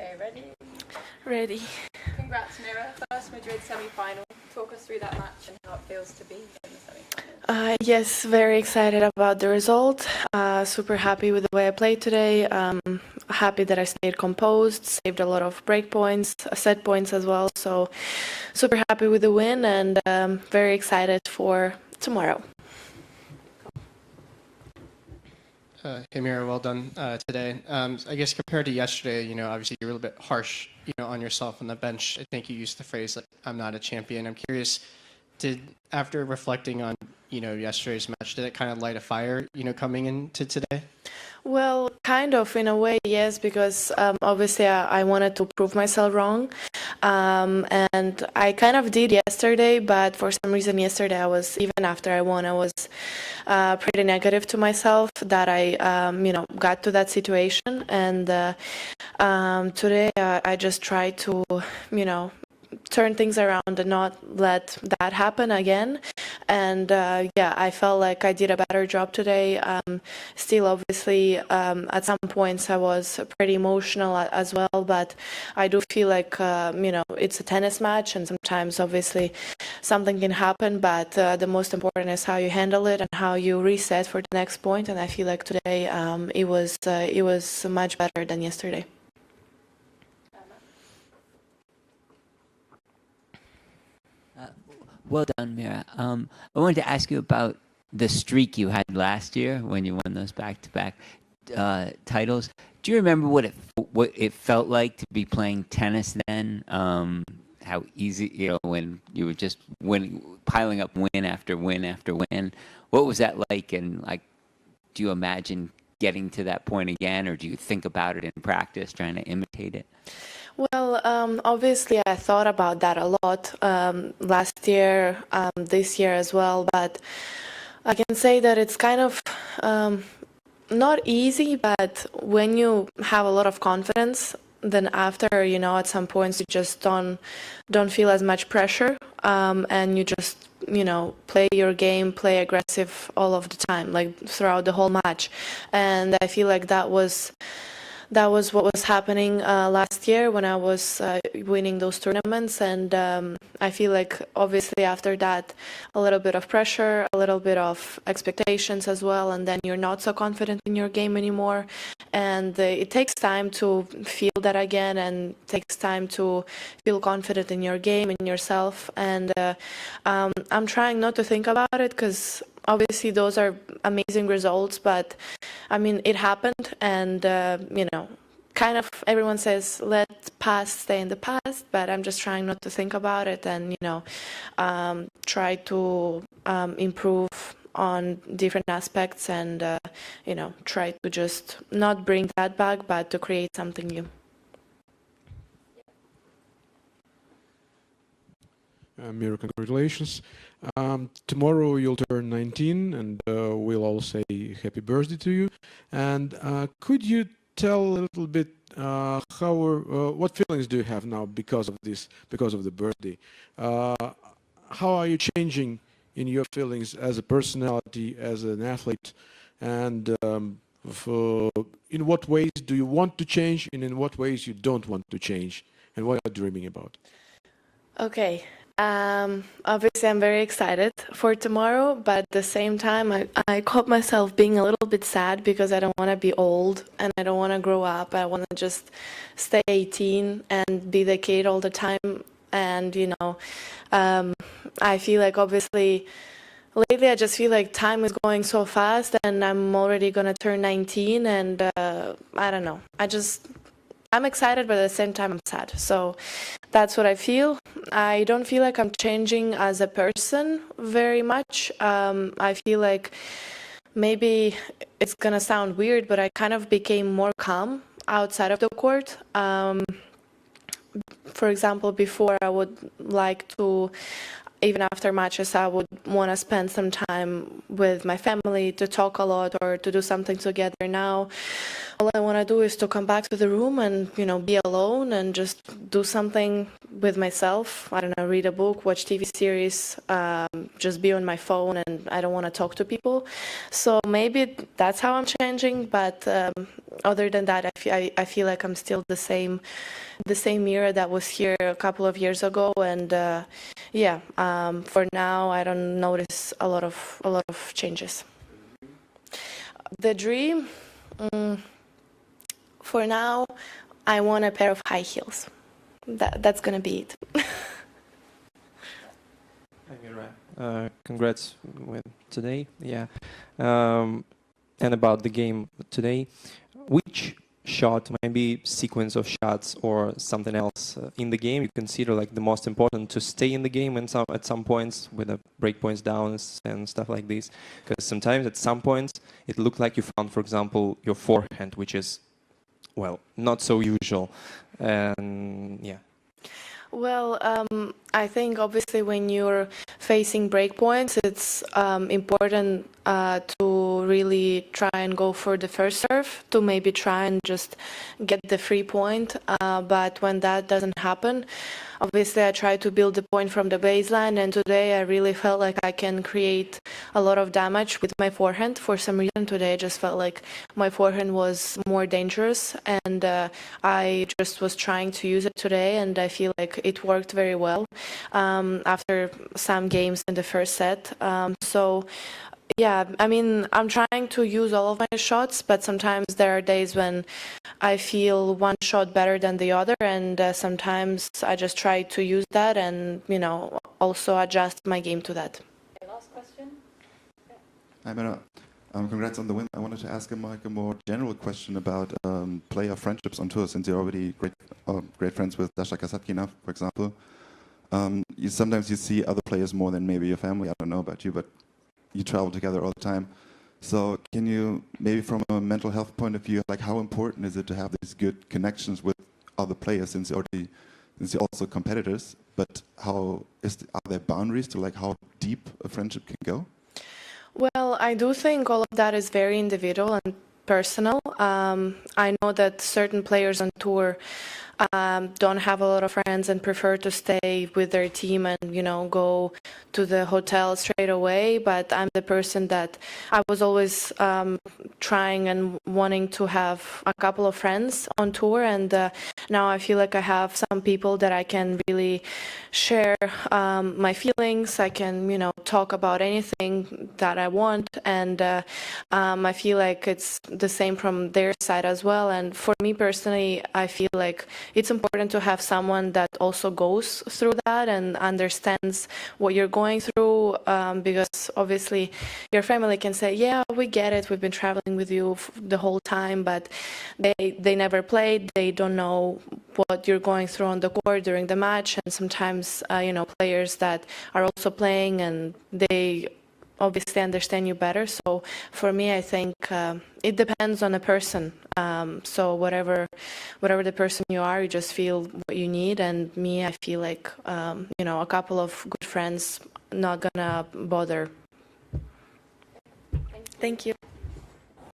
Okay, ready? Ready. Congrats, Mirra. First Madrid semi-final. Talk us through that match and how it feels to be in the semi-final. Yes, very excited about the result. Super happy with the way I played today. Happy that I stayed composed, saved a lot of break points, set points as well. So super happy with the win and very excited for tomorrow. Hey Mirra, well done today. I guess compared to yesterday, obviously you're a little bit harsh, on yourself on the bench. I think you used the phrase like, "I'm not a champion." I'm curious, after reflecting on, yesterday's match, did it kind of light a fire, coming into today? Well, kind of in a way, yes, because obviously I wanted to prove myself wrong. And I kind of did yesterday, but for some reason yesterday even after I won, I was pretty negative to myself that I, got to that situation. And today I just tried to, turn things around and not let that happen again. And I felt like I did a better job today. Still, obviously, at some points I was pretty emotional as well, but I do feel like, it's a tennis match and sometimes obviously something can happen, but the most important is how you handle it and how you reset for the next point. And I feel like today it was much better than yesterday. Well done, Mirra. I wanted to ask you about the streak you had last year when you won those back-to-back titles. Do you remember what it felt like to be playing tennis then? How easy, when you were just piling up win after win after win. What was that like? And do you imagine getting to that point again, or do you think about it in practice, trying to imitate it? Well, obviously I thought about that a lot last year, this year as well, but I can say that it's kind of not easy, but when you have a lot of confidence, then after, at some points you just don't feel as much pressure, and you just, play your game, play aggressive all of the time, like throughout the whole match. And I feel like that was what was happening last year when I was winning those tournaments. And I feel like obviously after that, a little bit of pressure, a little bit of expectations as well, and then you're not so confident in your game anymore. And it takes time to feel that again, and takes time to feel confident in your game, in yourself. And I'm trying not to think about it because obviously those are amazing results, but I mean, it happened, and kind of everyone says let past stay in the past, but I'm just trying not to think about it and try to improve on different aspects and try to just not bring that back, but to create something new. Mirra, congratulations. Tomorrow you'll turn 19, and we'll all say happy birthday to you. And could you tell a little bit what feelings do you have now because of the birthday? How are you changing in your feelings as a personality, as an athlete? And in what ways do you want to change, and in what ways you don't want to change? And what are you dreaming about? Okay. Obviously, I'm very excited for tomorrow, but at the same time, I caught myself being a little bit sad because I don't want to be old and I don't want to grow up. I want to just stay 18 and be the kid all the time. And, I feel like obviously lately I just feel like time is going so fast and I'm already going to turn 19 and I don't know. I'm excited, but at the same time I'm sad. So that's what I feel. I don't feel like I'm changing as a person very much. I feel like maybe it's going to sound weird, but I kind of became more calm outside of the court. For example, before I would like to, even after matches, I would want to spend some time with my family to talk a lot or to do something together. Now, all I want to do is to come back to the room and, be alone and just do something with myself. I don't know, read a book, watch TV series, just be on my phone, and I don't want to talk to people. So maybe that's how I'm changing. But other than that, I feel like I'm still the same Mirra that was here a couple of years ago. And yeah, for now, I don't notice a lot of changes. The dream, for now, I want a pair of high heels. That's gonna be it. Hi, Mirra. Congrats with today. Yeah. And about the game today, which shot, maybe sequence of shots or something else in the game you consider like the most important to stay in the game and at some points with the break points down and stuff like this? Because sometimes at some points it looked like you found, for example, your forehand, which is, well, not so usual. And yeah. Well, I think obviously when you're facing breakpoints, it's important to really try and go for the first serve, to maybe try and just get the free point. But when that doesn't happen, obviously I try to build the point from the baseline, and today I really felt like I can create a lot of damage with my forehand. For some reason today I just felt like my forehand was more dangerous, and I just was trying to use it today, and I feel like it worked very well after some games in the first set. So yeah, I mean, I'm trying to use all of my shots, but sometimes there are days when I feel one shot better than the other, and sometimes I just try to use that and, you know, also adjust my game to that. Okay, last question. Hi, Mirra. Congrats on the win. I wanted to ask him like a more general question about player friendships on tour, since you're already great friends with Dasha Kasatkina, for example. Sometimes you see other players more than maybe your family. I don't know about you, but you travel together all the time. So can you, maybe from a mental health point of view, like how important is it to have these good connections with other players, since you're also competitors, but are there boundaries to like how deep a friendship can go? Well, I do think all of that is very individual and personal. I know that certain players on tour don't have a lot of friends and prefer to stay with their team and, you know, go to the hotel straight away. But I'm the person that I was always trying and wanting to have a couple of friends on tour, and now I feel like I have some people that I can really share my feelings. I can, you know, talk about anything that I want, and I feel like it's the same from their side as well. And for me personally, I feel like it's important to have someone that also goes through that and understands what you're going through, because obviously your family can say, yeah, we get it, we've been traveling with you the whole time, but they never played, they don't know what you're going through on the court during the match. And sometimes you know, players that are also playing and they obviously understand you better. So for me, I think it depends on the person. So whatever the person you are, you just feel what you need. And me, I feel like you know, a couple of good friends not gonna bother. Thank you.